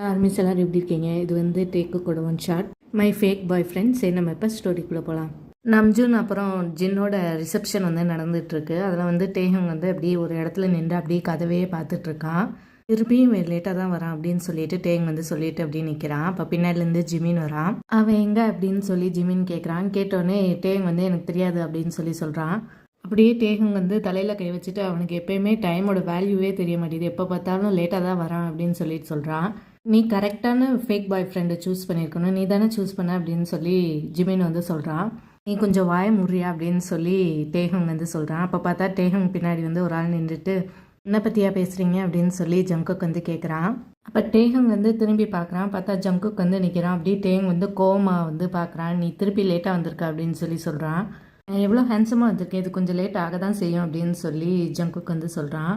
Armies எல்லோரும் எப்படி இருக்கீங்க? இது வந்து டேக்கு கூட one shot my fake boyfriend. சரி, நம்ம எப்போ ஸ்டோரிக்குள்ளே போகலாம். நம்ஜூன் அப்புறம் ஜின்னோட ரிசப்ஷன் வந்து நடந்துகிட்ருக்கு. அதில் வந்து டேஹங் வந்து அப்படியே ஒரு இடத்துல நின்று அப்படியே கதவையே பார்த்துட்ருக்கான். திருப்பியும் லேட்டாக தான் வரான் அப்படின்னு சொல்லிட்டு டேங் வந்து சொல்லிட்டு அப்படியே நிற்கிறான். அப்போ பின்னாடிலேருந்து ஜிமின் வரான். அவன் எங்கே அப்படின்னு சொல்லி ஜிமின் கேட்குறான். கேட்டோடனே டேங் வந்து எனக்கு தெரியாது அப்படின்னு சொல்கிறான். அப்படியே டேஹங் வந்து தலையில் கை வச்சுட்டு அவனுக்கு எப்போயுமே டைமோட வேல்யூவே தெரிய மாட்டேது, எப்போ பார்த்தாலும் லேட்டாக தான் வரான் அப்படின்னு சொல்கிறான். நீ கரெக்டான ஃபேக் பாய் ஃப்ரெண்டை சூஸ் பண்ணியிருக்கணும், நீ தானே சூஸ் பண்ண அப்படின்னு சொல்லி ஜிமின் வந்து சொல்கிறான். நீ கொஞ்சம் வாய முறியா அப்படின்னு சொல்லி டேஹங் வந்து சொல்கிறான். அப்போ பார்த்தா டேஹங் பின்னாடி வந்து ஒரு ஆள் நின்றுட்டு என்ன பற்றியா பேசுகிறீங்க அப்படின்னு சொல்லி ஜங்குக் வந்து கேட்குறான். அப்போ டேஹங் வந்து திரும்பி பார்க்குறான். பார்த்தா ஜங்குக் வந்து நிற்கிறான். அப்படியே டேஹங் வந்து கோமா வந்து பார்க்குறான். நீ திருப்பி லேட்டாக வந்திருக்க அப்படின்னு சொல்கிறான். எவ்வளோ ஹேண்ட்ஸமாக வந்திருக்கேன், இது கொஞ்சம் லேட் ஆக தான் செய்யும் அப்படின்னு சொல்லி ஜங்குக் வந்து சொல்கிறான்.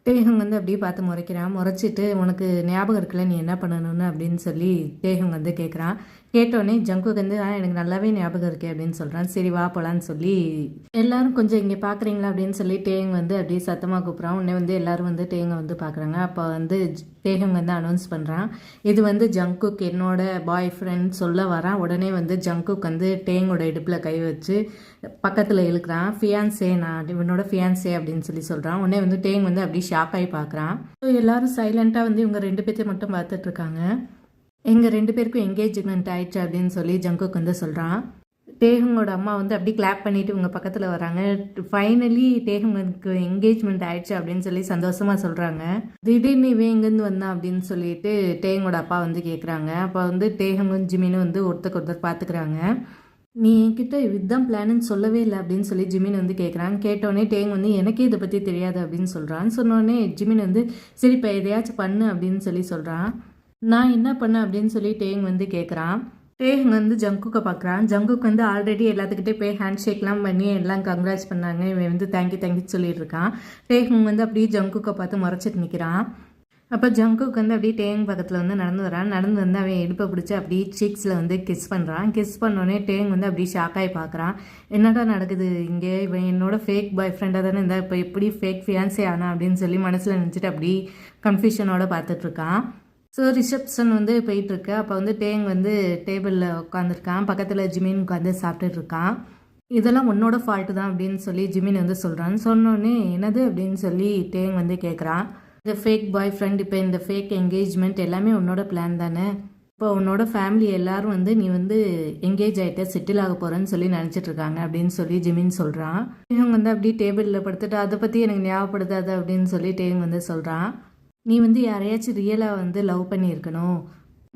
டேஹங் வந்து அப்படியே பார்த்து முறைக்கிறான். முறைச்சிட்டு உனக்கு ஞாபகம் இருக்குல்ல நீ என்ன பண்ணணும்னு அப்படின்னு சொல்லி டேஹங் வந்து கேட்குறான். கேட்டோடனே ஜங்குக்கு வந்து எனக்கு நல்லாவே ஞாபகம் இருக்கே அப்படின்னு சொல்கிறான். சரி வா போகலான்னு சொல்லி எல்லாரும் கொஞ்சம் இங்கே பார்க்குறீங்களா அப்படின்னு சொல்லி டேங் வந்து அப்படியே சத்தமாக கூப்பிட்றான். உடனே வந்து எல்லாரும் வந்து டேங்கை வந்து பார்க்குறாங்க. அப்போ வந்து டேஹங் வந்து அனௌன்ஸ் பண்ணுறான். இது வந்து ஜங்குக் என்னோட பாய் ஃப்ரெண்ட் சொல்ல வரான். உடனே வந்து ஜங்குக் வந்து டேங்கோட இடுப்பில் கை வச்சு பக்கத்தில் இழுக்கிறான். ஃபியான்சே, நான் இவனோட ஃபியான்சே அப்படின்னு சொல்கிறான். உடனே வந்து டேங் வந்து அப்படியே ஷாக் ஆகி பார்க்குறான். ஸோ எல்லாரும் சைலண்ட்டாக வந்து இவங்க 2 பேர்த்தையும் மட்டும் பார்த்துட்ருக்காங்க. எங்கள் 2 பேருக்கும் என்கேஜ்மெண்ட் ஆயிடுச்சு அப்படின்னு சொல்லி ஜங்குக் வந்து சொல்கிறான். டேஹங்கோட அம்மா வந்து அப்படி கிளாப் பண்ணிவிட்டு இவங்க பக்கத்தில் வராங்க. ஃபைனலி டேஹங்களுக்கு என்கேஜ்மெண்ட் ஆயிடுச்சு அப்படின்னு சொல்லி சந்தோஷமாக சொல்கிறாங்க. திடீர்னு இவன் எங்கேருந்து வந்தான் அப்படின்னு சொல்லிட்டு டேஹங்கோட அப்பா வந்து கேட்குறாங்க. அப்போ வந்து டேஹங்கும் ஜிமினும் வந்து ஒருத்தருக்கு பார்த்துக்கிறாங்க. நீ என்கிட்ட இதுதான் பிளான்னு சொல்லவே இல்லை அப்படின்னு சொல்லி ஜிமின் வந்து கேட்குறான். கேட்டோடனே டேங் வந்து எனக்கே இதை பற்றி தெரியாது அப்படின்னு சொல்கிறான். சொன்னோடனே ஜிமின் வந்து சரி இப்போ எதையாச்சும் பண்ணு அப்படின்னு சொல்கிறான். நான் என்ன பண்ணேன் அப்படின்னு சொல்லி டேங் வந்து கேட்குறான். டேங் வந்து ஜங்குக்கை பார்க்குறான். ஜங்குக் வந்து ஆல்ரெடி எல்லாத்துக்கிட்டே போய் ஹேண்ட் ஷேக்லாம் பண்ணி எல்லாம் கங்க்ராட்ஸ் பண்ணாங்க. இவன் வந்து தேங்க்யூ சொல்லிட்டு இருக்கான். டேங் வந்து அப்படியே ஜங்குக்கை பார்த்து முறைச்சிட்டு நிற்கிறான். அப்போ ஜங்குக் வந்து அப்படியே டேங் பக்கத்தில் வந்து நடந்து வரான். நடந்து வந்து அவன் இடுப்பை பிடிச்சி அப்படியே சீக்ஸில் வந்து கிஸ் பண்ணுறான். கிஸ் பண்ணோடனே டேங் வந்து அப்படியே ஷாக்காகி பார்க்குறான். என்னடா நடக்குது இங்கே, இவன் என்னோட ஃபேக் பாய் ஃப்ரெண்டாக தானே இருந்தால் இப்போ எப்படி ஃபேக் ஃபியான்ஸே ஆனா அப்படின்னு சொல்லி மனசில் நினச்சிட்டு அப்படி கன்ஃபியூஷனோட பார்த்துட்ருக்கான். ஸோ ரிசப்ஷன் வந்து போயிட்டுருக்கு. அப்போ வந்து டேங் வந்து டேபிளில் உட்காந்துருக்கான். பக்கத்தில் ஜிமின் உட்காந்து சாப்பிட்டுட்ருக்கான். இதெல்லாம் உன்னோட ஃபால்ட்டு தான் அப்படின்னு சொல்லி ஜிமின் வந்து சொல்கிறான். சொன்னோடனே என்னது அப்படின்னு சொல்லி டேங் வந்து கேட்குறான். இந்த ஃபேக் பாய் ஃப்ரெண்ட், இப்போ இந்த ஃபேக் என்கேஜ்மெண்ட் எல்லாமே உன்னோட பிளான் தானே? இப்போ உன்னோட ஃபேமிலி எல்லோரும் வந்து நீ வந்து என்கேஜ் ஆகிட்ட செட்டில் ஆக போகிறேன்னு சொல்லி நினச்சிட்ருக்காங்க அப்படின்னு சொல்லி ஜிமின் சொல்கிறான். இவங்க வந்து அப்படியே டேபிளில் படுத்துட்டு அதை பற்றி எனக்கு ஞாபகப்படுத்தாது அப்படின்னு சொல்லி டேங் வந்து சொல்கிறான். நீ வந்து யாரையாச்சும் ரியலாக வந்து லவ் பண்ணியிருக்கணும்,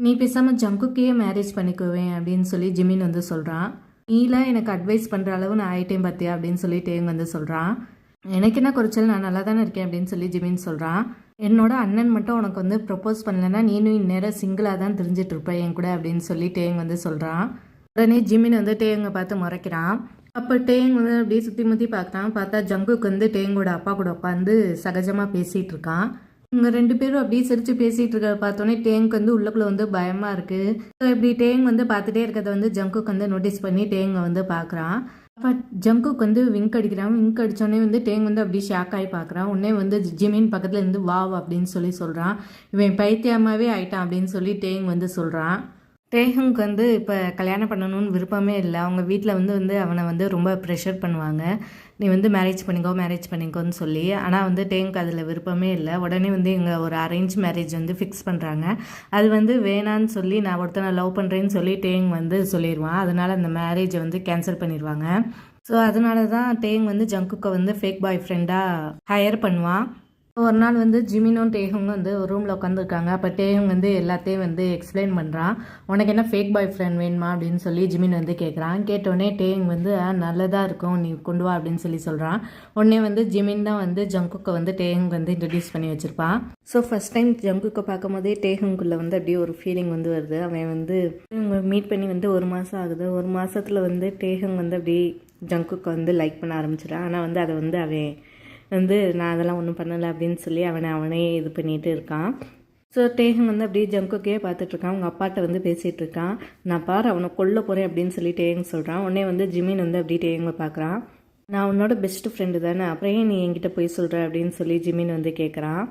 நீ பேசாமல் ஜங்குக்கே மேரேஜ் பண்ணிக்குவேன் அப்படின்னு சொல்லி ஜிமின் வந்து சொல்கிறான். நீலாம் எனக்கு அட்வைஸ் பண்ணுற அளவு நான் ஆகிட்டேன் பார்த்தியா அப்படின்னு சொல்லி டேங் வந்து சொல்கிறான். எனக்கு என்ன குறைச்சல், நான் நல்லா தானே இருக்கேன் அப்படின்னு சொல்லி ஜிமின் சொல்கிறான். என்னோட அண்ணன் மட்டும் உனக்கு வந்து ப்ரப்போஸ் பண்ணலைன்னா நீனும் இந்நேரம் சிங்கிளாக தான் தெரிஞ்சிட்டு இருப்பேன் என் கூட அப்படின்னு சொல்லி டேங் வந்து சொல்கிறான். உடனே ஜிமின் வந்து டேங்கை பார்த்து முறைக்கிறான். அப்போ டேங் வந்து அப்படியே சுற்றி முற்றி பார்க்குறான். பார்த்தா ஜங்குக்கு வந்து டேங்கோட அப்பா கூட உட்காந்து சகஜமாக பேசிகிட்டு இருக்கான். இவங்க 2 பேரும் அப்படியே சிரித்து பேசிகிட்டு இருக்க பார்த்தோன்னே டேங்க் வந்து உள்ளுக்குள்ளே வந்து பயமாக இருக்குது. ஸோ இப்படி டேங் வந்து பார்த்துட்டே இருக்கிறத வந்து ஜங்குக் வந்து நோட்டீஸ் பண்ணி டேங்கை வந்து பார்க்குறான். அப்போ ஜங்குக் வந்து விங்க் அடிக்கிறான். விங்க் அடித்தோடனே வந்து டேங் வந்து அப்படியே ஷாக் ஆகி பார்க்குறான். உடனே வந்து ஜிமின் பக்கத்தில் இருந்து வாவ் அப்படின்னு சொல்கிறான். இவன் பைத்தியமாகவே ஆயிட்டான் அப்படின்னு சொல்லி டேங் வந்து சொல்கிறான். டேஹங்க்கு வந்து இப்போ கல்யாணம் பண்ணணும்னு விருப்பமே இல்லை. அவங்க வீட்டில் வந்து அவனை வந்து ரொம்ப ப்ரெஷர் பண்ணுவாங்க. நீ வந்து மேரேஜ் பண்ணிக்கோன்னு சொல்லி. ஆனால் வந்து டேங்க் அதில் விருப்பமே இல்லை. உடனே வந்து இங்கே ஒரு அரேஞ்ச் மேரேஜ் வந்து ஃபிக்ஸ் பண்ணுறாங்க. அது வந்து வேணான்னு சொல்லி நான் ஒருத்தனை லவ் பண்ணுறேன்னு சொல்லி டேங் வந்து சொல்லிடுவான். அதனால் அந்த மேரேஜை வந்து கேன்சல் பண்ணிடுவாங்க. ஸோ அதனால தான் டேங் வந்து ஜங்குக்கை வந்து ஃபேக் பாய் ஃப்ரெண்டாக ஹையர் பண்ணுவான். ஒரு நாள் வந்து ஜிமினும் டேஹும் வந்து ஒரு ரூமில் உட்காந்துருக்காங்க. அப்போ டேஹும் வந்து எல்லாத்தையும் வந்து எக்ஸ்பிளைன் பண்ணுறான். உனக்கு என்ன ஃபேக் பாய் ஃப்ரெண்ட் வேணுமா அப்படின்னு சொல்லி ஜிமின் வந்து கேட்குறான். கேட்டோடனே டேஹுங் வந்து நல்லதாக இருக்கும், நீ கொண்டு வா அப்படின்னு சொல்லி சொல்கிறான். உடனே வந்து ஜிமின் தான் வந்து ஜங்குக்கை வந்து டேஹுங் வந்து இன்ட்ரடியூஸ் பண்ணி வச்சுருப்பான். ஸோ ஃபஸ்ட் டைம் ஜங்குக்கை பார்க்கும் போதே டேஹுங்குள்ளே வந்து அப்படியே ஒரு ஃபீலிங் வந்து வருது. அவன் வந்து இவங்க மீட் பண்ணி வந்து 1 மாதம் ஆகுது. 1 மாதத்தில் வந்து டேஹுங் வந்து அப்படியே ஜங்குக்கை வந்து லைக் பண்ண ஆரம்பிச்சிடான். ஆனால் வந்து அதை வந்து அவன் வந்து நான் அதெல்லாம் ஒன்றும் பண்ணலை அப்படின்னு சொல்லி அவனே இது பண்ணிகிட்டு இருக்கான். ஸோ டேஹங் வந்து அப்படியே ஜங்குக்கே பார்த்துட்ருக்கான். அவங்க அப்பாட்ட வந்து பேசிகிட்டு இருக்கான். நான் பாரு அவனை கொல்ல போகிறேன் அப்படின்னு சொல்லி டேஹங் சொல்கிறான். உடனே வந்து ஜிமின் வந்து அப்படியே டேஹங்கை பார்க்குறான். நான் உன்னோட பெஸ்ட் ஃப்ரெண்டு தானே, அப்புறம் ஏன் நீ என்கிட்ட போய் சொல்கிற அப்படின்னு சொல்லி ஜிமின் வந்து கேட்குறான்.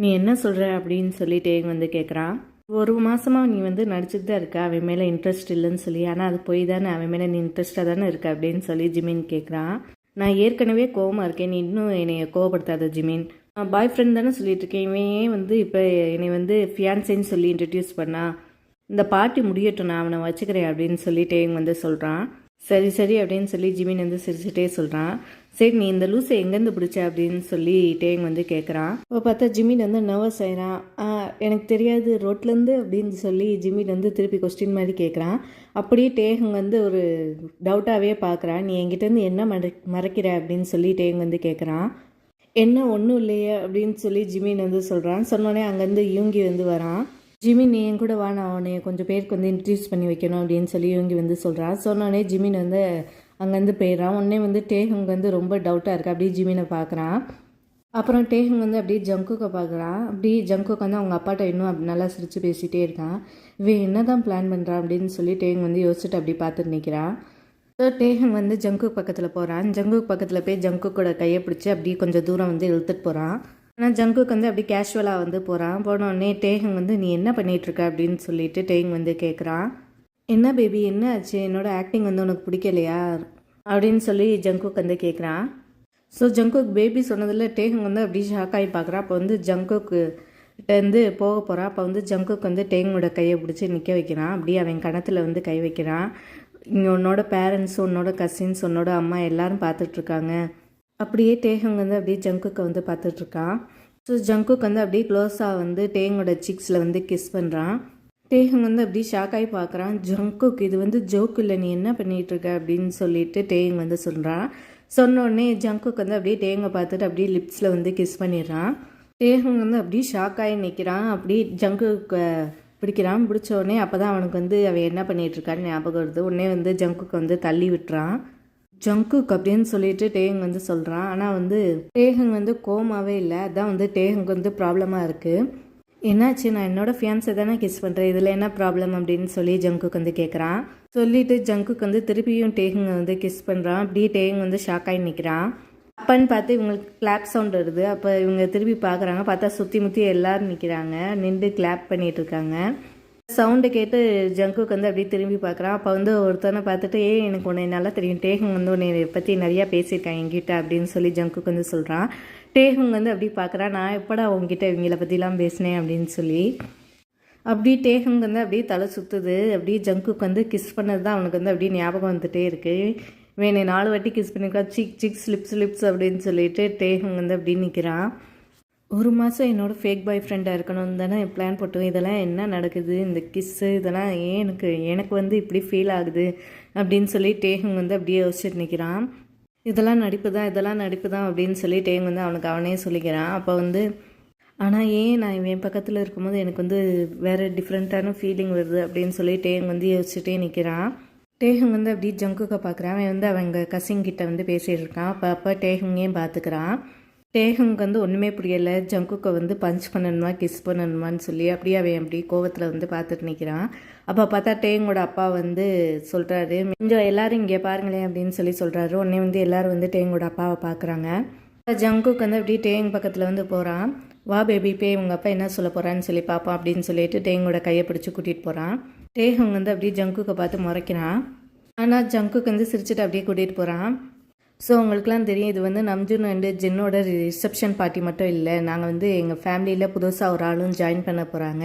நீ என்ன சொல்கிற அப்படின்னு சொல்லி டேஹங் வந்து கேட்குறான். ஒரு மாதமாக நீ வந்து நடிச்சுட்டு தான் இருக்க, அவன் மேலே இன்ட்ரெஸ்ட் இல்லைன்னு சொல்லி. ஆனால் அது போய் தானே, அவன் மேலே நீ இன்ட்ரெஸ்டாக தானே இருக்க அப்படின்னு சொல்லி ஜிமின் கேட்குறான். நான் ஏற்கனவே கோவமாக இருக்கேன், நீ இன்னும் என்னை கோவப்படுத்தாத ஜிமின். நான் பாய் ஃப்ரெண்ட் தானே சொல்லிட்டு இருக்கேன், இவன் ஏன் வந்து இப்போ என்னை வந்து ஃபியான்சேன்னு சொல்லி இன்ட்ரடியூஸ் பண்ணா. இந்த பார்ட்டி முடியட்டும், நான் அவனை வச்சுக்கிறேன் அப்படின்னு சொல்லி டேங் வந்து சொல்கிறான். சரி சரி அப்படின்னு சொல்லி ஜிமின் வந்து சிரிச்சுட்டே சொல்கிறான். சரி, நீ இந்த லூஸை எங்கேருந்து பிடிச்ச அப்படின்னு சொல்லி டேங் வந்து கேட்குறான். இப்போ பார்த்தா ஜிமின் வந்து நர்வஸ் ஆயிடான். எனக்கு தெரியாது, ரோட்லேருந்து அப்படின்னு சொல்லி ஜிமின் வந்து திருப்பி கொஸ்டின் மாதிரி கேட்குறான். அப்படியே டேஹங் வந்து ஒரு டவுட்டாகவே பார்க்குறான். நீ என்கிட்டேருந்து என்ன மறைக்கிற அப்படின்னு சொல்லி டேங் வந்து கேட்குறான். என்ன ஒன்றும் இல்லையே அப்படின்னு சொல்லி ஜிமின் வந்து சொல்கிறான். சொன்னோடனே அங்கேருந்து யூங்கி வந்து வரான். ஜிமின், நீ என் கூட வா, நான் அவனை கொஞ்சம் பேருக்கு வந்து இன்ட்ரடியூஸ் பண்ணி வைக்கணும் அப்படின்னு சொல்லி யூங்கி வந்து சொல்கிறான். சொன்னோடனே ஜிமின் வந்து அங்கேருந்து போயிடுறான். உடனே வந்து டேஹங் வந்து ரொம்ப டவுட்டாக இருக்குது. அப்படியே ஜிமினை பார்க்குறான். அப்புறம் டேஹங் வந்து அப்படியே ஜங்குக்கை பார்க்குறான். அப்படியே ஜங்குக்கு வந்து அவங்க அப்பாட்ட இன்னும் நல்லா சிரித்து பேசிகிட்டே இருக்கான். இவன் என்ன தான் பிளான் பண்ணுறான் அப்படின்னு சொல்லி டேஹங் வந்து யோசிச்சுட்டு அப்படி பார்த்துட்டு நிற்கிறான். ஸோ டேஹங் வந்து ஜங்குக் பக்கத்தில் போகிறான். ஜங்குக் பக்கத்தில் போய் ஜங்குக்கோட கையை பிடிச்சி அப்படியே கொஞ்சம் தூரம் வந்து இழுத்துட்டு போகிறான். ஆனால் ஜங்குக் வந்து அப்படி கேஷுவலாக வந்து போகிறான். போனோடனே டேஹங் வந்து நீ என்ன பண்ணிகிட்ருக்க அப்படின்னு சொல்லிட்டு டேஹங் வந்து கேட்குறான். என்ன பேபி, என்ன ஆச்சு, என்னோடய ஆக்டிங் வந்து உனக்கு பிடிக்கலையா அப்படின்னு சொல்லி ஜங்குக் வந்து கேட்குறான். ஸோ ஜங்குக் பேபி சொன்னதில் டேஹங் வந்து அப்படி ஷாக் ஆகி பார்க்குறான். அப்போ வந்து ஜங்குக்கு வந்து போக போகிறான். அப்போ வந்து ஜங்குக் வந்து டேங்கோட கையை பிடிச்சி நிற்க வைக்கிறான். அப்படியே அவன் கணத்தில் வந்து கை வைக்கிறான். இங்கே உன்னோட பேரண்ட்ஸ், உன்னோட கசின்ஸ், உன்னோட அம்மா எல்லோரும் பார்த்துட்ருக்காங்க. அப்படியே டேஹங் வந்து அப்படியே ஜங்குக்கை வந்து பார்த்துட்ருக்கான். ஸோ ஜங்குக் வந்து அப்படியே க்ளோஸாக வந்து டேங்கோட சிக்ஸில் வந்து கிஸ் பண்ணுறான். டேஹங் வந்து அப்படியே ஷாக்காகி பார்க்குறான். ஜங்குக், இது வந்து ஜோக் இல்லை, நீ என்ன பண்ணிகிட்ருக்க அப்படின்னு சொல்லிட்டு டேஹங் வந்து சொல்கிறான். சொன்னோடனே ஜங்குக் வந்து அப்படியே டேங்கை பார்த்துட்டு அப்படியே லிப்ஸில் வந்து கிஸ் பண்ணிடுறான். டேஹங் வந்து அப்படியே ஷாக்காகி நிற்கிறான். அப்படியே ஜங்குக்கை பிடிக்கிறான். பிடிச்ச உடனே அப்போ தான் அவனுக்கு வந்து அவன் என்ன பண்ணிகிட்ருக்கான்னு ஞாபகம் வருது. உடனே வந்து ஜங்குக்கு வந்து தள்ளி விட்டுறான். ஜங்குக் அப்படின்னு சொல்லிட்டு டேஹங் வந்து சொல்கிறான். ஆனால் வந்து டேஹங் வந்து கோமாவே இல்லை. அதான் வந்து டேஹங் வந்து ப்ராப்ளமாக இருக்குது. என்னாச்சு, நான் என்னோடய ஃபியான்ஸை தானே கிஸ் பண்ணுறேன், இதில் என்ன ப்ராப்ளம் அப்படின்னு சொல்லி ஜங்குக் வந்து கேட்குறான். சொல்லிவிட்டு ஜங்குக் வந்து திருப்பியும் டேஹங் வந்து கிஸ் பண்ணுறான். அப்படியே டேஹங் வந்து ஷாக்காகி நிற்கிறான். அப்பன்னு பார்த்து இவங்களுக்கு கிளாப் சவுண்ட் வருது. அப்போ இவங்க திருப்பி பார்க்குறாங்க. பார்த்தா சுற்றி முற்றி எல்லோரும் நிற்கிறாங்க, நின்று கிளாப் பண்ணிகிட்டு இருக்காங்க. சவுண்டை கேட்டு ஜங்குக்கு வந்து அப்படியே திரும்பி பார்க்குறான். அப்போ வந்து ஒருத்தனை பார்த்துட்டு, எனக்கு உன்னை நல்லா தெரியும், டேஹங் வந்து உன்னை பற்றி நிறையா பேசியிருக்கான் என்கிட்ட அப்படின்னு சொல்லி ஜங்குக்கு வந்து சொல்கிறான். டேஹங் வந்து அப்படி பார்க்குறான். நான் எப்படா உங்ககிட்ட இவங்கள பற்றிலாம் பேசினேன் அப்படின்னு சொல்லி. அப்படி டேஹங் வந்து அப்படியே தலை சுற்றுது. அப்படியே ஜங்குக்கு வந்து கிஸ் பண்ணது தான் அவனுக்கு வந்து அப்படியே ஞாபகம் வந்துகிட்டே இருக்குது. வேணே 4 வாட்டி கிஸ் பண்ணியிருக்கா, சிக்ஸ் லிப்ஸ் அப்படின்னு சொல்லிட்டு டேஹங் வந்து அப்படி நிற்கிறான். ஒரு மாதம் என்னோடய ஃபேக் பாய் ஃப்ரெண்டாக இருக்கணும்னு தானே பிளான் போட்டோம். இதெல்லாம் என்ன நடக்குது, இந்த கிஸ்ஸு இதெல்லாம் ஏன் எனக்கு வந்து இப்படி ஃபீல் ஆகுது அப்படின்னு சொல்லி டேஹங் வந்து அப்படியே யோசிச்சுட்டு நிற்கிறான். இதெல்லாம் நடிப்பு தான் அப்படின்னு சொல்லி டேஹங் வந்து அவனே சொல்லிக்கிறான். அப்போ வந்து ஆனால் ஏன் நான் என் பக்கத்தில் இருக்கும்போது எனக்கு வந்து வேறு டிஃப்ரெண்ட்டான ஃபீலிங் வருது அப்படின்னு சொல்லி டேஹங் வந்து யோசிச்சுட்டே நிற்கிறான். டேஹங் வந்து அப்படியே ஜங்குக்கை பார்க்குறான். அவன் வந்து அவங்க கசின்கிட்ட வந்து பேசிகிட்டு இருக்கான். அப்போ டேஹங்கையும் பார்த்துக்கிறான். டேஹங்க்கு வந்து ஒன்றுமே புரியலை. ஜங்குக்கை வந்து பஞ்ச் பண்ணணுமா கிஸ் பண்ணணுமான்னு சொல்லி அப்படியே அவன் அப்படி கோவத்தில் வந்து பார்த்துட்டு நிற்கிறான். அப்போ பார்த்தா டேங்கோட அப்பா வந்து சொல்கிறாரு, கொஞ்சம் எல்லோரும் இங்கே பாருங்களேன் அப்படின்னு சொல்லி சொல்கிறாரு. உடனே வந்து எல்லோரும் வந்து டேங்கோட அப்பாவை பார்க்குறாங்க. ஜங்குக்கு வந்து அப்படியே டேங் பக்கத்தில் வந்து போகிறான். வா பேபி, போய் உங்கள் அப்பா என்ன சொல்ல போகிறான்னு சொல்லி பார்ப்பான் அப்படின்னு சொல்லிட்டு டேங்கோட கையை பிடிச்சி கூட்டிகிட்டு போகிறான். டேஹங் வந்து அப்படியே ஜங்குக்கை பார்த்து முறைக்கிறான். ஆனால் ஜங்குக்கு வந்து சிரிச்சுட்டு அப்படியே கூட்டிகிட்டு போகிறான். ஸோ உங்களுக்குலாம் தெரியும், இது வந்து நம்ஜூன் அண்டு ஜின்னோட ரிசப்ஷன் பார்ட்டி மட்டும் இல்லை, நாங்கள் வந்து எங்கள் ஃபேமிலியில் புதுசாக ஒரு ஆளும் ஜாயின் பண்ண போகிறாங்க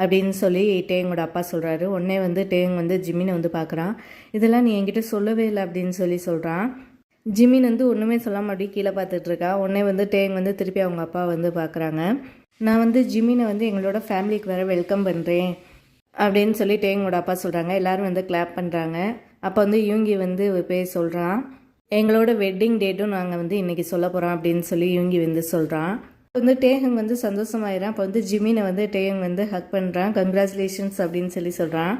அப்படின்னு சொல்லி டேங்கோட அப்பா சொல்கிறாரு. உடனே வந்து டேங் வந்து ஜிமினை வந்து பார்க்குறான். இதெல்லாம் நீ என்கிட்ட சொல்லவே இல்லை அப்படின்னு சொல்லி சொல்கிறான். ஜிமின் வந்து ஒன்றுமே சொல்லாமல் அப்படியே கீழே பார்த்துட்ருக்கா. உடனே வந்து டேங் வந்து திருப்பி அவங்க அப்பா வந்து பார்க்குறாங்க. நான் வந்து ஜிமினை வந்து எங்களோட ஃபேமிலிக்கு வேறு வெல்கம் பண்ணுறேன் அப்படின்னு சொல்லி டேங்கோட அப்பா சொல்கிறாங்க. எல்லோரும் வந்து கிளாப் பண்ணுறாங்க. அப்போ வந்து யூங்கி வந்து போய் சொல்கிறான், எங்களோட வெட்டிங் டேட்டும் நாங்கள் வந்து இன்றைக்கி சொல்ல போகிறோம் அப்படின்னு சொல்லி யூங்கி வந்து சொல்கிறான். வந்து டேஹங் வந்து சந்தோஷமாயிடான். அப்போ வந்து ஜிமினை வந்து டேஹங் வந்து ஹக் பண்ணுறான். கங்க்ராச்சுலேஷன்ஸ் அப்படின்னு சொல்லி சொல்கிறான்.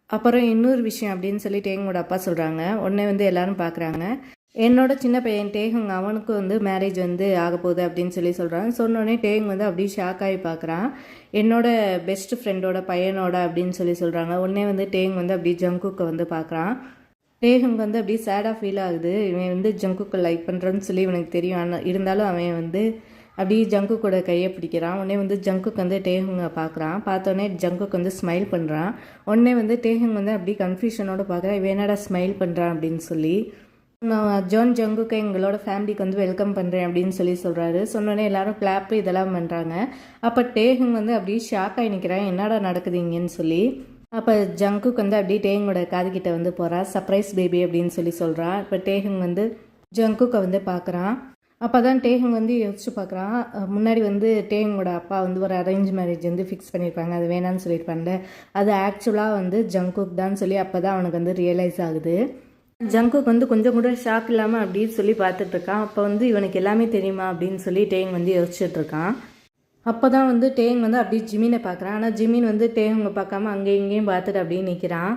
அப்புறம் இன்னொரு விஷயம் அப்படின்னு சொல்லி டேங்கோட அப்பா சொல்கிறாங்க. உடனே வந்து எல்லோரும் பார்க்குறாங்க. என்னோட சின்ன பையன் டேஹங், அவனுக்கு வந்து மேரேஜ் வந்து ஆக போகுது அப்படின்னு சொல்லி சொல்கிறான். சொன்னோடனே டேஹங் வந்து அப்படியே ஷாக் ஆகி பார்க்குறான். என்னோட பெஸ்ட் ஃப்ரெண்டோட பையனோட அப்படின்னு சொல்லி சொல்கிறாங்க. உடனே வந்து டேஹங் வந்து அப்படியே ஜங்குக்கை வந்து பார்க்குறான். டேஹங் வந்து அப்படியே சேடாக ஃபீல் ஆகுது. இவன் வந்து ஜங்குக்கை லைக் பண்ணுறான்னு சொல்லி இவனுக்கு தெரியும். ஆனால் இருந்தாலும் அவன் வந்து அப்படியே ஜங்குக்கோட கையை பிடிக்கிறான். உடனே வந்து ஜங்குக்கு வந்து டேஹுங்க பார்க்குறான். பார்த்தோன்னே ஜங்குக்கு வந்து ஸ்மைல் பண்ணுறான். உடனே வந்து டேஹுங் வந்து அப்படி கன்ஃபியூஷனோட பார்க்குறான், இவன் என்னடா ஸ்மைல் பண்ணுறான் அப்படின்னு சொல்லி. நான் ஜான் ஜங்குக்கு எங்களோட ஃபேமிலிக்கு வந்து வெல்கம் பண்ணுறேன் அப்படின்னு சொல்லி சொல்கிறாரு. சொன்னோடனே எல்லாரும் கிளாப்பு இதெல்லாம் பண்ணுறாங்க. அப்போ டேஹுங் வந்து அப்படியே ஷாக் ஆகி நிற்கிறான், என்னடா நடக்குது இங்கேன்னு சொல்லி. அப்போ ஜங்குக்கு வந்து அப்படியே டேஹுங்கோட காதுகிட்ட வந்து போகிறா, சர்ப்ரைஸ் பேபி அப்படின்னு சொல்லி சொல்கிறான். இப்போ டேஹுங் வந்து ஜங்குக்கை வந்து பார்க்குறான். அப்போ தான் டேஹுங் வந்து யோசிச்சு பார்க்குறான், முன்னாடி வந்து டேஹுங்கோட அப்பா வந்து ஒரு அரேஞ்ச் மேரேஜ் வந்து ஃபிக்ஸ் பண்ணியிருப்பாங்க, அது வேணான்னு சொல்லியிருப்பாங்க. அது ஆக்சுவலாக வந்து ஜங்குக் தான் சொல்லி அப்போ தான் அவனுக்கு வந்து ரியலைஸ் ஆகுது. ஜங்குக் வந்து கொஞ்சம் கூட ஷாக் இல்லாமல் அப்படின்னு சொல்லி பார்த்துட்ருக்கான். அப்போ வந்து இவனுக்கு எல்லாமே தெரியுமா அப்படின்னு சொல்லி டேஹுங் வந்து யோசிச்சுட்ருக்கான். அப்போ தான் வந்து டேஹுங் வந்து அப்படியே ஜிமினை பார்க்குறான். ஆனால் ஜிமின் வந்து டேஹுங்கை பார்க்காம அங்கேயும் இங்கேயும் பார்த்துட்டு அப்படியே நிற்கிறான்.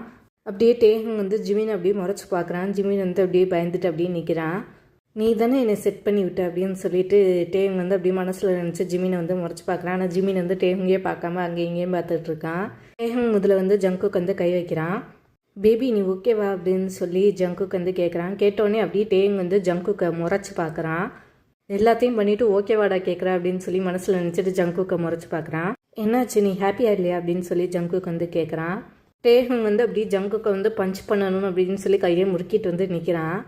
அப்படியே டேஹுங் வந்து ஜிமின் அப்படியே முறைச்சி பார்க்குறான். ஜிமின் வந்து அப்படியே பயந்துட்டு அப்படியே நிற்கிறான். நீ தானே என்னை செட் பண்ணி விட்ட அப்படின்னு சொல்லிட்டு டேஹுங் வந்து அப்படியே மனசில் நினச்சி ஜிமினை வந்து முறைச்சி பார்க்குறான். ஆனால் ஜிமின் வந்து டேஹுங்கே பார்க்காம அங்கேயும் இங்கேயும் பார்த்துட்ருக்கான். டேஹுங் முதல்ல வந்து ஜங்குக்கு வந்து கை வைக்கிறான். பேபி நீ ஓகேவா அப்படின்னு சொல்லி ஜங்குக்கு வந்து கேட்குறான். கேட்டோடனே அப்படியே டேஹுங் வந்து ஜங்குக்கை முறைச்சி பார்க்குறான். எல்லாத்தையும் பண்ணிவிட்டு ஓகேவாடா கேட்குறா அப்படின்னு சொல்லி மனசில் நினச்சிட்டு ஜங்குக்கை முறைச்சி பார்க்குறான். என்னாச்சு நீ ஹாப்பியாக இல்லையா அப்படின்னு சொல்லி ஜங்குக்கு வந்து கேட்குறான். டேஹுங் வந்து அப்படியே ஜங்குக்கை வந்து பஞ்ச் பண்ணணும் அப்படின்னு சொல்லி கையை முறுக்கிட்டு வந்து நிற்கிறான்.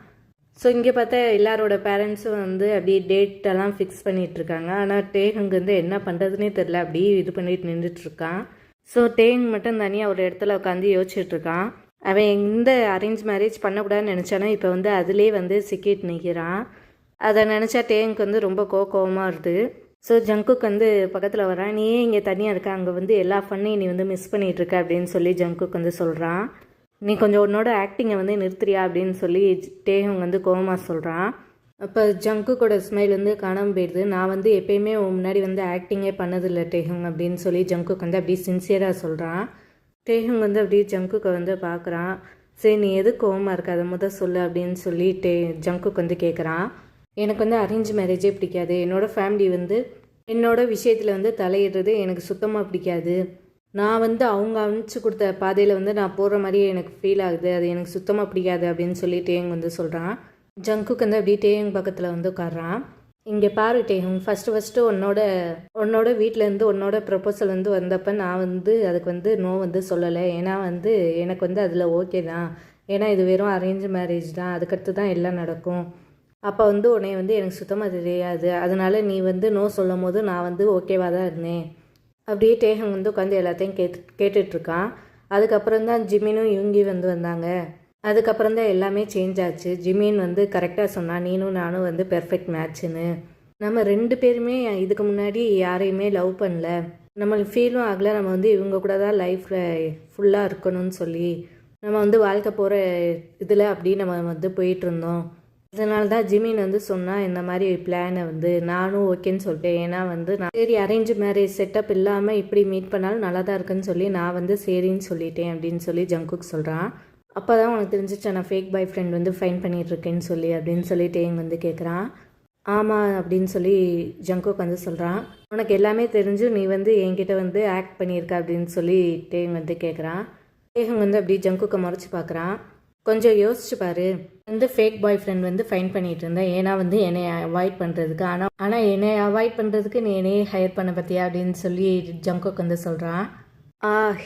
ஸோ இங்கே பார்த்தா எல்லாரோட பேரண்ட்ஸும் வந்து அப்படியே டேட்டெல்லாம் ஃபிக்ஸ் பண்ணிகிட்ருக்காங்க. ஆனால் டேஹுங் வந்து என்ன பண்ணுறதுனே தெரில, அப்படியே இது பண்ணிட்டு நின்றுட்டுருக்கான். ஸோ டேஹுங் மட்டும் தனியாக ஒரு இடத்துல உட்காந்து யோசிச்சுட்ருக்கான். அவன் எந்த அரேஞ்ச் மேரேஜ் பண்ணக்கூடாதுன்னு நினச்சானோ இப்போ வந்து அதிலே வந்து சிக்கிட்டு நிற்கிறான். அதை நினச்சா டேஹுங்க்கு வந்து ரொம்ப கோவமாக வருது. ஸோ ஜங்குக் வந்து பக்கத்தில் வரான். நீயே இங்கே தனியாக இருக்க, அங்கே வந்து எல்லா ஃபன்னையும் நீ வந்து மிஸ் பண்ணிகிட்ருக்க அப்படின்னு சொல்லி ஜங்குக் வந்து சொல்கிறான். நீ கொஞ்சம் உன்னோட ஆக்டிங்கை வந்து நிறுத்துறியா அப்படின்னு சொல்லி டேஹுங் வந்து கோவமாக சொல்கிறான். அப்போ ஜங்குக்கோட ஸ்மைல் வந்து காணாமல் போயிடுது. நான் வந்து எப்பயுமே முன்னாடி வந்து ஆக்டிங்கே பண்ணதில்லை டேஹுங் அப்படின்னு சொல்லி ஜங்குக் வந்து அப்படியே சின்சியராக சொல்கிறான். டேஹுங் வந்து அப்படியே ஜங்குக்கை வந்து பார்க்குறான். சரி நீ எது கோவமாக இருக்க அதை முதல் சொல்லு அப்படின்னு சொல்லி ஜங்குக் வந்து கேட்குறான். எனக்கு வந்து அரேஞ்ச் மேரேஜே பிடிக்காது. என்னோடய ஃபேமிலி வந்து என்னோடய விஷயத்தில் வந்து தலையிடுறது எனக்கு சுத்தமாக பிடிக்காது. நான் வந்து அவங்க அனுப்பிச்சி கொடுத்த பாதையில் வந்து நான் போகிற மாதிரியே எனக்கு ஃபீல் ஆகுது, அது எனக்கு சுத்தமாக பிடிக்காது அப்படின்னு சொல்லி டேஹுங் வந்து சொல்கிறான். ஜங்குக் வந்து அப்படியே டேஹுங் பக்கத்தில் வந்து உட்காடுறான். இங்கே பாரு டேஹுங், ஃபஸ்ட்டு உன்னோட வீட்டிலேருந்து உன்னோட ப்ரப்போசல் வந்து வந்தப்போ நான் வந்து அதுக்கு வந்து நோ வந்து சொல்லலை. ஏன்னா வந்து எனக்கு வந்து அதில் ஓகே தான், ஏன்னா இது வெறும் அரேஞ்ச் மேரேஜ் தான், அதுக்கடுத்து தான் எல்லாம் நடக்கும். அப்போ வந்து உன்னை வந்து எனக்கு சுத்தமாக தெரியாது, அதனால நீ வந்து நோ சொல்லும் போது நான் வந்து ஓகேவாக தான் இருந்தேன். அப்படியே டேஹுங் வந்து உட்காந்து எல்லாத்தையும் கேட்டுட்ருக்கான். அதுக்கப்புறம் தான் ஜிமினும் இவங்கி வந்து வந்தாங்க. அதுக்கப்புறம் தான் எல்லாமே சேஞ்ச் ஆச்சு. ஜிமின் வந்து கரெக்டாக சொன்னான், நீனும் நானும் வந்து பெர்ஃபெக்ட் மேட்ச்சுன்னு. நம்ம 2 பேருமே இதுக்கு முன்னாடி யாரையுமே லவ் பண்ணல, நம்மளுக்கு ஃபீலும் ஆகலை, நம்ம வந்து இவங்க கூட தான் லைஃப்பில் ஃபுல்லாக இருக்கணும்னு சொல்லி நம்ம வந்து வாழ்க்கை போகிற இதில் அப்படி நம்ம வந்து போயிட்டுருந்தோம். அதனால தான் ஜிமின் வந்து சொன்னால் இந்த மாதிரி பிளானை வந்து நானும் ஓகேன்னு சொல்லிட்டேன். ஏன்னா வந்து நான் சரி அரேஞ்ச் மேரேஜ் செட்டப் இல்லாமல் இப்படி மீட் பண்ணாலும் நல்லா தான் இருக்குன்னு சொல்லி நான் வந்து சரின்னு சொல்லிட்டேன் அப்படின்னு சொல்லி ஜங்குக் சொல்கிறான். அப்போ தான் உனக்கு தெரிஞ்சிச்சு நான் ஃபேக் பாய் ஃப்ரெண்ட் வந்து ஃபைன் பண்ணிகிட்ருக்கேன்னு சொல்லி அப்படின்னு சொல்லி டேஹுங் வந்து கேட்குறான். ஆமாம் அப்படின்னு சொல்லி ஜங்குக் வந்து சொல்கிறான். உனக்கு எல்லாமே தெரிஞ்சு நீ வந்து என்கிட்ட வந்து ஆக்ட் பண்ணியிருக்க அப்படின்னு சொல்லி டேஹுங் வந்து கேட்குறான். டேஹுங் வந்து அப்படி ஜங்குக்கை முறைச்சி பார்க்குறான். கொஞ்சம் யோசிச்சு பாரு, வந்து ஃபேக் பாய் ஃப்ரெண்ட் வந்து ஃபைன் பண்ணிகிட்டு இருந்தேன், ஏன்னா வந்து என்னை அவாய்ட் பண்ணுறதுக்கு. ஆனால் என்னை அவாய்ட் பண்ணுறதுக்கு நீ என்னையே ஹையர் பண்ண பார்த்தியா அப்படின்னு சொல்லி ஜங்குக் வந்து சொல்கிறான்.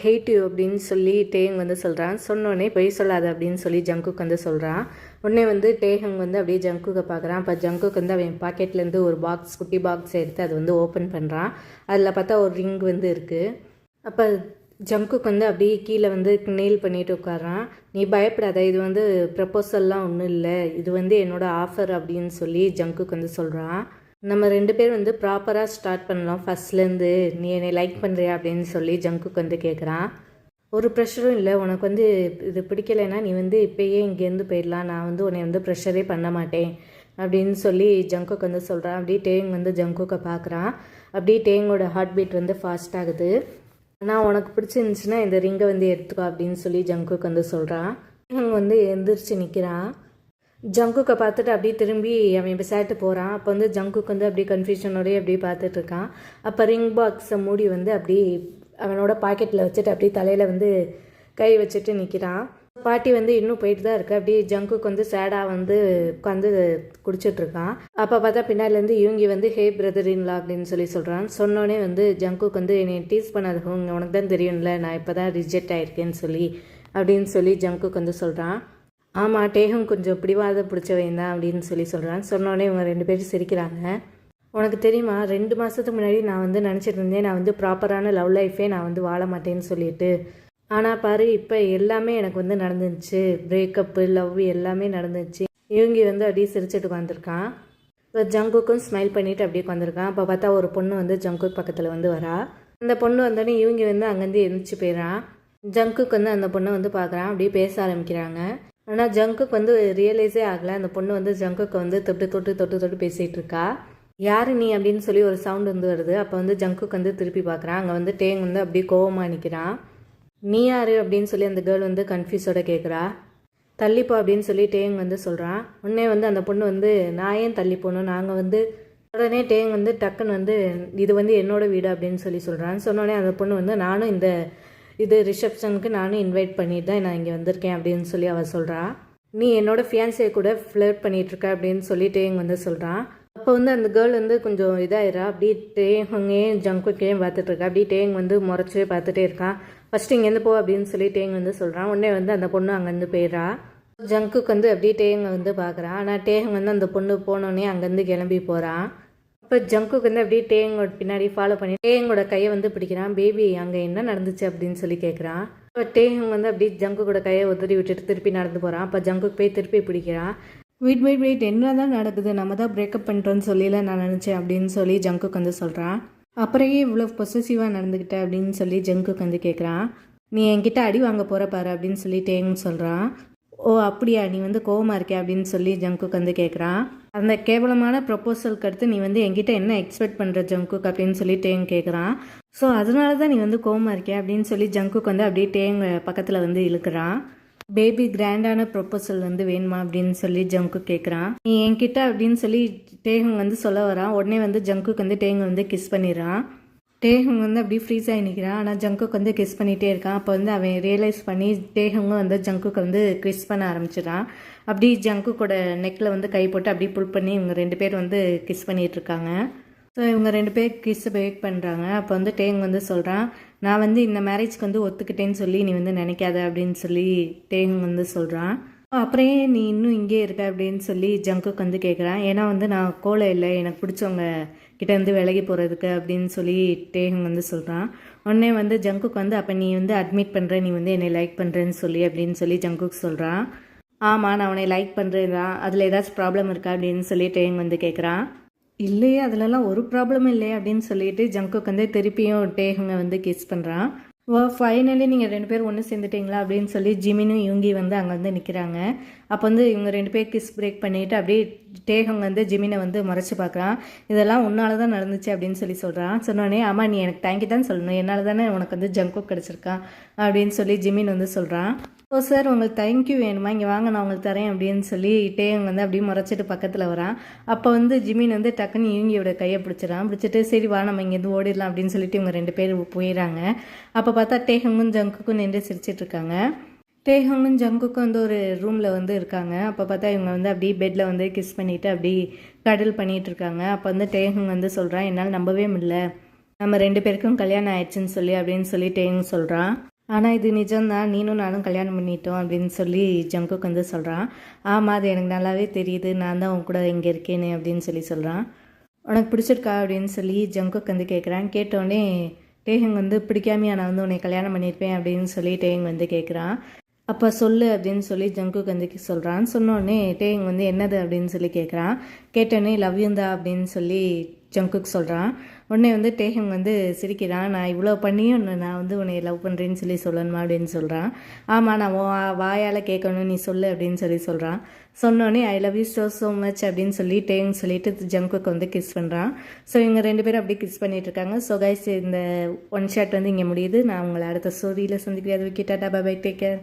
ஹேட் யூ அப்படின்னு சொல்லி டேஹுங் வந்து சொல்கிறான். சொன்னோடனே பொய் சொல்லாத அப்படின்னு சொல்லி ஜங்குக் வந்து சொல்கிறான். உடனே வந்து டேஹுங் வந்து அப்படியே ஜங்குக்கை பார்க்குறான். அப்போ ஜங்குக் வந்து அவன் பாக்கெட்லேருந்து ஒரு குட்டி பாக்ஸ் எடுத்து அது வந்து ஓப்பன் பண்ணுறான். அதில் பார்த்தா ஒரு ரிங் வந்து இருக்குது. அப்போ ஜங்குக் வந்து அப்படியே கீழே வந்து நெயில் பண்ணிட்டு உட்காரான். நீ பயப்படாத, இது வந்து ப்ரப்போசல்லாம் ஒன்றும் இல்லை, இது வந்து என்னோடய ஆஃபர் அப்படின்னு சொல்லி ஜங்குக் வந்து சொல்கிறான். நம்ம 2 பேர் வந்து ப்ராப்பராக ஸ்டார்ட் பண்ணலாம் ஃபஸ்ட்லேருந்து, நீ என்னை லைக் பண்ணுறியா அப்படின்னு சொல்லி ஜங்குக் வந்து கேட்குறான். ஒரு ப்ரெஷரும் இல்லை, உனக்கு வந்து இது பிடிக்கலைன்னா நீ வந்து இப்போயே இங்கேருந்து போயிடலாம், நான் வந்து உன்னை வந்து ப்ரெஷரே பண்ண மாட்டேன் அப்படின்னு சொல்லி ஜங்குக் வந்து சொல்கிறான். அப்படியே டேஹுங் வந்து ஜங்குக்கை பார்க்குறான். அப்படியே டேஹுங்கோட ஹார்ட் பீட் வந்து ஃபாஸ்ட் ஆகுது. நான் உனக்கு பிடிச்சிருந்துச்சுன்னா இந்த ரிங்கை வந்து எடுத்துக்கோ அப்படின்னு சொல்லி ஜங்குக் வந்து சொல்கிறான். டேஹுங் வந்து எந்திரிச்சு நிற்கிறான். ஜங்குக்கை பார்த்துட்டு அப்படியே திரும்பி அவன் விசாரிட்டு போகிறான். அப்போ வந்து ஜங்குக் வந்து அப்படியே கன்ஃபியூஷனோடய அப்படியே பார்த்துட்ருக்கான். அப்போ ரிங் பாக்ஸை மூடி வந்து அப்படியே அவனோட பாக்கெட்டில் வச்சுட்டு அப்படியே தலையில் வந்து கை வச்சுட்டு நிற்கிறான். பாட்டி வந்து இன்னும் போயிட்டு தான் இருக்கு. அப்படியே ஜங்குக்கு வந்து சேடாக வந்து உட்காந்து குடிச்சிட்ருக்கான். அப்போ பார்த்தா பின்னாடிலேருந்து இவங்க வந்து ஹே பிரதர் இன்லா அப்படின்னு சொல்கிறான். சொன்னோடனே வந்து ஜங்குக்கு வந்து என்னை டீஸ் பண்ணாத ஹோங்க, உனக்கு தான் தெரியும்ல நான் இப்போ தான் ரிஜெக்ட் ஆகிருக்கேன்னு அப்படின்னு சொல்லி ஜங்குக்கு வந்து சொல்கிறான். ஆமாம், டேஹும் கொஞ்சம் பிடிவாத பிடிச்சவன் தான் அப்படின்னு சொல்கிறான். சொன்னோடனே இவங்க 2 பேரும் சிரிக்கிறாங்க. உனக்கு தெரியுமா, 2 மாதத்துக்கு முன்னாடி நான் வந்து நினச்சிட்டு இருந்தேன் நான் வந்து ப்ராப்பரான லவ் லைஃபே நான் வந்து வாழ மாட்டேன்னு சொல்லிட்டு. ஆனால் பாரு இப்போ எல்லாமே எனக்கு வந்து நடந்துச்சு. பிரேக்கப்பு, லவ் எல்லாமே நடந்துச்சு. இவங்க வந்து அப்படியே சிரிச்சுட்டு உட்காந்துருக்கான். இப்போ ஜங்குக்கும் ஸ்மைல் பண்ணிவிட்டு அப்படியே உட்காந்துருக்கான். அப்போ பார்த்தா ஒரு பொண்ணு வந்து ஜங்குக் பக்கத்தில் வந்து வரா. அந்த பொண்ணு வந்தோடனே இவங்க வந்து அங்கேருந்து எழுந்திரிச்சு போயிடறான். ஜங்குக்கு வந்து அந்த பொண்ணை வந்து பார்க்குறான். அப்படியே பேச ஆரம்பிக்கிறாங்க. ஆனால் ஜங்குக்கு வந்து ரியலைஸே ஆகலை. அந்த பொண்ணு வந்து ஜங்குக்கு வந்து தொட்டு பேசிகிட்டு இருக்கா. யார் நீ அப்படின்னு சொல்லி ஒரு சவுண்ட் வந்து வருது. அப்போ வந்து ஜங்குக்கு வந்து திருப்பி பார்க்குறான். அங்கே வந்து டேங் வந்து அப்படியே கோவமாக நிற்கிறான். நீ யார் அப்படின்னு சொல்லி அந்த கேர்ள் வந்து கன்ஃபியூஸோட கேட்குறா. தள்ளிப்போ அப்படின்னு சொல்லி டேங் வந்து சொல்கிறான். உடனே வந்து அந்த பொண்ணு வந்து நான் ஏன் தள்ளி போகணும், நாங்கள் வந்து உடனே டேங் வந்து டக்குன்னு வந்து இது வந்து என்னோடய வீடு அப்படின்னு சொல்கிறான். சொன்னோடனே அந்த பொண்ணு வந்து நானும் இது ரிசப்ஷனுக்கு நானும் இன்வைட் பண்ணிட்டு தான் நான் இங்கே வந்திருக்கேன் அப்படின்னு சொல்லி அவள் சொல்கிறா. நீ என்னோட ஃபியான்ஸே கூட ஃப்ளர்ட் பண்ணிகிட்ருக்க அப்படின்னு சொல்லி டேங் வந்து சொல்கிறான். அப்போ வந்து அந்த கேர்ள் வந்து கொஞ்சம் இதாகிடா. அப்படியே டேங்கே ஜங்குக்கே பார்த்துட்ருக்கா. அப்படியே டேங் வந்து முறைச்சே பார்த்துட்டே இருக்கான். ஃபஸ்ட்டு இங்கேருந்து போ அப்படின்னு சொல்லி டேங் வந்து சொல்கிறான். உடனே வந்து அந்த பொண்ணு அங்கேருந்து போயிடுறா. ஜங்குக்கு வந்து அப்படியே டேங் வந்து பார்க்குறான். ஆனால் டேங் வந்து அந்த பொண்ணு போனோடனே அங்கேருந்து கிளம்பி போகிறான். இப்போ ஜங்குக்கு வந்து அப்படியே டேங்கோட பின்னாடி ஃபாலோ பண்ணி டேங்கோட கையை வந்து பிடிக்கிறான். பேபி அங்கே என்ன நடந்துச்சு அப்படின்னு சொல்லி கேட்குறான். இப்போ டேங் வந்து அப்படியே ஜங்குக்கோட கையை உதறி விட்டுட்டு திருப்பி நடந்து போகிறான். அப்போ ஜங்குக்கு போய் திருப்பி பிடிக்கிறான். வெயிட் என்ன தான் நடக்குது, நம்ம தான் பிரேக்கப் பண்ணிட்டோன்னு சொல்லல நான் நினச்சேன் அப்படின்னு சொல்லி ஜங்குக்கு வந்து சொல்கிறான். அப்புறம் இவ்வளோ பொசசிவாக நடந்துக்கிட்ட அப்படின்னு சொல்லி ஜங்குக்கு வந்து கேட்குறான். நீ என்கிட்ட அடி வாங்க போகிற பாரு அப்படின்னு சொல்லி டேங் சொல்கிறான். ஓ அப்படியா, நீ வந்து கோவமாக இருக்கே அப்படின்னு சொல்லி ஜங்குக்கு வந்து கேட்குறான். அந்த கேவலமான ப்ரப்போசலுக்கு அடுத்து நீ வந்து என்கிட்ட என்ன எக்ஸ்பெக்ட் பண்ணுற ஜங்குக் அப்படின்னு சொல்லி டேங் கேட்குறான். ஸோ அதனால தான் நீ வந்து கோவமாக இருக்கே அப்படின்னு சொல்லி ஜங்குக்கு வந்து அப்படியே டேங் பக்கத்தில் வந்து இழுக்கிறான். பேபி கிராண்டான ப்ரொப்போசல் வந்து வேணுமா அப்படின்னு சொல்லி ஜங்கு கேட்குறான். நீ என்கிட்ட அப்படின்னு சொல்லி டேஹங் வந்து சொல்ல வரான். உடனே வந்து ஜங்குக்கு வந்து டேங் வந்து கிஸ் பண்ணிடுறான். டேஹங் வந்து அப்படியே ஃப்ரீஸ் ஆகி நிற்கிறான். ஆனால் ஜங்குக்கு வந்து கிஸ் பண்ணிகிட்டே இருக்கான். அப்போ வந்து அவன் ரியலைஸ் பண்ணி டேஹங்கும் வந்து ஜங்குக்கு வந்து கிஸ் பண்ண ஆரம்பிச்சிடான். அப்படி ஜங்குக்கோட நெக்கில் வந்து கை போட்டு அப்படியே புல் பண்ணி இவங்க 2 பேர் வந்து கிஸ் பண்ணிகிட்டு இருக்காங்க. ஸோ இவங்க 2 பேர் கிஸ்ஸை வெயிட் பண்ணுறாங்க. அப்போ வந்து டேங் வந்து சொல்கிறான், நான் வந்து இந்த மேரேஜ்க்கு வந்து ஒத்துக்கிட்டேன்னு சொல்லி நீ வந்து நினைக்காத அப்படின்னு சொல்லி டேங் வந்து சொல்கிறான். அப்புறம் நீ இன்னும் இங்கே இருக்க அப்படின்னு சொல்லி ஜங்குக்கு வந்து கேட்குறான். ஏன்னா வந்து நான் கோலை இல்லை, எனக்கு பிடிச்சவங்க கிட்ட வந்து விலகி போகிறதுக்கு அப்படின்னு சொல்லி டேங் வந்து சொல்கிறான். உடனே வந்து ஜங்குக்கு வந்து அப்போ நீ வந்து அட்மிட் பண்ணுற, நீ வந்து என்னை லைக் பண்ணுறேன்னு சொல்லி அப்படின்னு சொல்லி ஜங்குக்கு சொல்கிறான். ஆமாம், நான் உன்னை லைக் பண்ணுறேன் தான், அதில் ஏதாச்சும் ப்ராப்ளம் இருக்கா அப்படின்னு சொல்லி டேங் வந்து கேட்குறான். இல்லையே, அதிலலாம் ஒரு ப்ராப்ளம் இல்லையே அப்படின்னு சொல்லிட்டு ஜங்குக்கு வந்து திருப்பியும் டேஹங்க வந்து கிஸ் பண்ணுறான். ஃபைனலி நீங்கள் 2 பேரும் ஒன்று சேர்ந்துட்டீங்களா அப்படின்னு சொல்லி ஜிமினும் இவங்கி வந்து அங்கே வந்து நிற்கிறாங்க. அப்போ வந்து இவங்க 2 பேர் கிஸ் பிரேக் பண்ணிவிட்டு அப்படியே டேஹங் வந்து ஜிமினை வந்து மறைச்சி பார்க்குறான். இதெல்லாம் உன்னால தான் நடந்துச்சு அப்படின்னு சொல்லி சொல்கிறான். சொன்னோடனே ஆமாம், நீ எனக்கு தேங்க்யூ தான் சொல்லணும், என்னால் தானே உனக்கு வந்து ஜங்குக் கிடச்சிருக்கான் அப்படின்னு சொல்லி ஜிமின் வந்து சொல்கிறான். ஓ சார், உங்களுக்கு தேங்க்யூ வேணுமா, இங்கே வாங்க நான் உங்களுக்கு தரேன் அப்படின்னு சொல்லி டேங் வந்து அப்படியே முறைச்சிட்டு பக்கத்தில் வரான். அப்போ வந்து ஜிமின் வந்து டக்குன்னு இவங்கியோட கையை பிடிச்சிட்டு சரி வா நம்ம இங்கேருந்து ஓடிடலாம் அப்படின்னு சொல்லிட்டு இவங்க 2 பேர் போயிடறாங்க. அப்போ பார்த்தா டேஹங்கும் ஜங்குக்கும் நின்று சிரிச்சிட்டு இருக்காங்க. டேஹங்கும் ஜங்குக்கும் வந்து ஒரு ரூமில் வந்து இருக்காங்க. அப்போ பார்த்தா இவங்க வந்து அப்படியே பெட்டில் வந்து கிஸ் பண்ணிவிட்டு அப்படி கடல் பண்ணிகிட்டு இருக்காங்க. அப்போ வந்து டேஹங் வந்து சொல்கிறான், என்னால் நம்பவே முடியல நம்ம 2 பேருக்கும் கல்யாணம் ஆயிடுச்சுன்னு சொல்லி அப்படின்னு சொல்லி டேஹங் சொல்கிறான். ஆனால் இது நிஜம்தான், நீனும் நானும் கல்யாணம் பண்ணிட்டோம் அப்படின்னு சொல்லி ஜங்குக் வந்து சொல்கிறான். ஆமாம், அது எனக்கு நல்லாவே தெரியுது, நான் தான் உன் கூட இங்கே இருக்கேன்னு அப்படின்னு சொல்லி சொல்கிறான். உனக்கு பிடிச்சிருக்கா அப்படின்னு சொல்லி ஜங்குக் வந்து கேட்குறான். கேட்டோடனே டேஹங் வந்து பிடிக்காமையா நான் வந்து உன்னை கல்யாணம் பண்ணியிருப்பேன் அப்படின்னு சொல்லி டேஹங் வந்து கேட்குறான். அப்போ சொல்லு அப்படின்னு சொல்லி ஜங்குக் வந்து சொல்கிறான். சொன்னோடனே டேஹங் வந்து என்னது அப்படின்னு சொல்லி கேட்குறான். கேட்டோடனே லவ் யூ தான் அப்படின்னு சொல்லி ஜங்குக் சொல்கிறான். உடனே வந்து டேஹங் வந்து சிரிக்கிறான். நான் இவ்வளோ பண்ணியும் நான் வந்து உன்னை லவ் பண்ணுறேன்னு சொல்லி சொல்லணுமா அப்படின்னு சொல்கிறான். ஆமாம், நான் வாயால் கேட்கணும், நீ சொல்லு அப்படின்னு சொல்லி சொல்கிறான். சொன்னோடனே I love you so much அப்படின்னு சொல்லி டேங் சொல்லிட்டு ஜங்குக்கு வந்து கிஸ் பண்ணுறான். ஸோ இவங்க 2 பேரும் அப்படியே கிஸ் பண்ணிட்டு இருக்காங்க. ஸோ கைஸ், இந்த ஒன் ஷாட் வந்து இங்கே முடியுது. நான் உங்களை அடுத்த ஸ்டோரியில் சந்திக்கிறேன். அது விக்கெட்டாட்டா, பை பை, டேக் கேர்.